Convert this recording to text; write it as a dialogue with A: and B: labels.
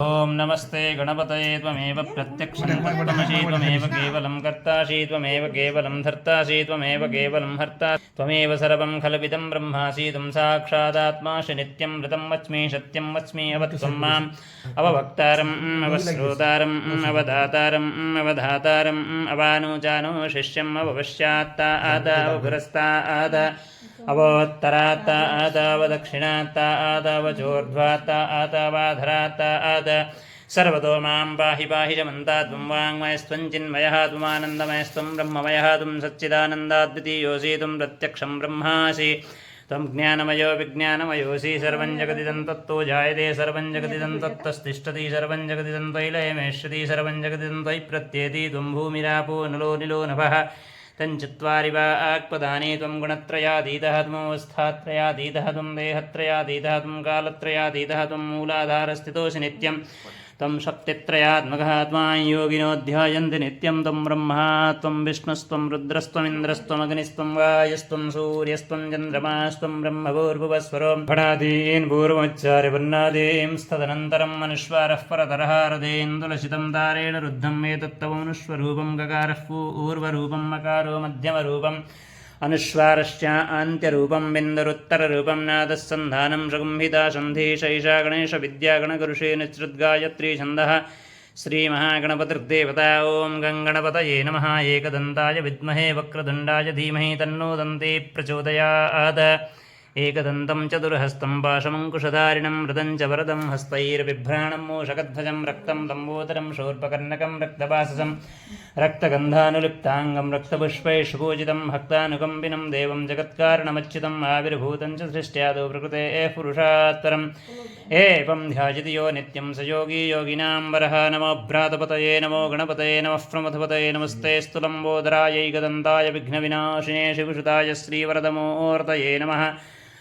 A: ओम नमस्ते गणपतये त्वमेव प्रत्यक्षं त्वमसि त्वमेव केवलं कर्तासि त्वमेव केवलं धर्तासि त्वमेव केवलं हर्ता त्वमेव सर्वं खलविदं ब्रह्मासि त्वं साक्षादात्मासि नित्यं मृतं वच्मि सत्यं वच्मि अवत्वं माम् अववक्तारम् अवश्रोतारम् अवदातारम् अवधातारम् अवानुजानु शिष्यम् अवपश्चात्ता आदावपुरस्ताद अवोत्तरात्ता आदावदक्षिणात्ता आदावचोर्ध्वात्ता आदावाधरात्ता आद सर्वतो मां पाहि पाहि च मन्तात्वं वाङ्मयस्त्वं चिन्मयः त्वमानन्दमयस्त्वं ब्रह्ममयः त्वं सच्चिदानन्दाद्वितीयोऽसि त्वं प्रत्यक्षं ब्रह्मासि त्वं ज्ञानमयो विज्ञानमयोऽसि सर्वं जगदिदं तत्तो जायते सर्वं जगदिदं तत्तस्तिष्ठति सर्वं जगदिदं त्वयिलयमेष्यति सर्वं जगदिदं त्वयि प्रत्येति त्वं भूमिरापो नलो निलो नभः तञ्चत्वारि वा आक्पदानि त्वं गुणत्रयातीतः त्वमवस्थात्रयातीतः त्वं देहत्रयातीतः त्वं कालत्रयातीतः त्वं मूलाधारस्थितोऽसि नित्यं त्वं शक्तित्रयात्मकः त्वां योगिनो ध्यायन्ति नित्यं त्वं ब्रह्मा त्वं विष्णुस्त्वं रुद्रस्त्वमिन्द्रस्त्वमग्निस्त्वं वायुस्त्वं सूर्यस्त्वं चन्द्रमास्त्वं ब्रह्मभूर्भुवस्वरो फडादीन् पूर्वमुच्चार्यवर्णादीं तदनन्तरं मनुष्वारः परतरः हृदेन्दुलसितं तारेण रुद्धं एतत्तवनुष्वरूपं गकारः पूर्वरूपं मकारो मध्यमरूपम् अनुस्वारश्च आन्त्यरूपं बिन्दुरुत्तररूपं नादस्सन्धानं सगुम्भिता सन्धिशैषा गणेशविद्यागणगुरुषे निःसृद्गायत्री छन्दः श्रीमहागणपतिर्देवता ॐ गङ्गणपतये नमः एकदन्ताय विद्महे वक्रतुण्डाय धीमहि तन्नो दन्ती प्रचोदयात् एकदन्तं चतुर्हस्तं पाशमङ्कुशधारिणं मृदं च वरदं हस्तैर्बिभ्राणं मूषकध्वजं रक्तं लम्बोदरं शूर्पकर्णकं रक्तवाससं रक्तगन्धानुलिप्ताङ्गं रक्तपुष्पैः पूजितं भक्तानुकम्पिनं देवं जगत्कारणमच्युतम् आविर्भूतं च सृष्ट्यादौ प्रकृतेः पुरुषात् परम् एवं ध्यायति यो नित्यं स योगी योगिनां वरः नमो भ्रातपतये नमो गणपतये नमः प्रमथपतये नमस्तेऽस्तु लम्बोदरायै गदन्ताय विघ्नविनाशिने शिवसुताय श्रीवरदमूर्तये नमः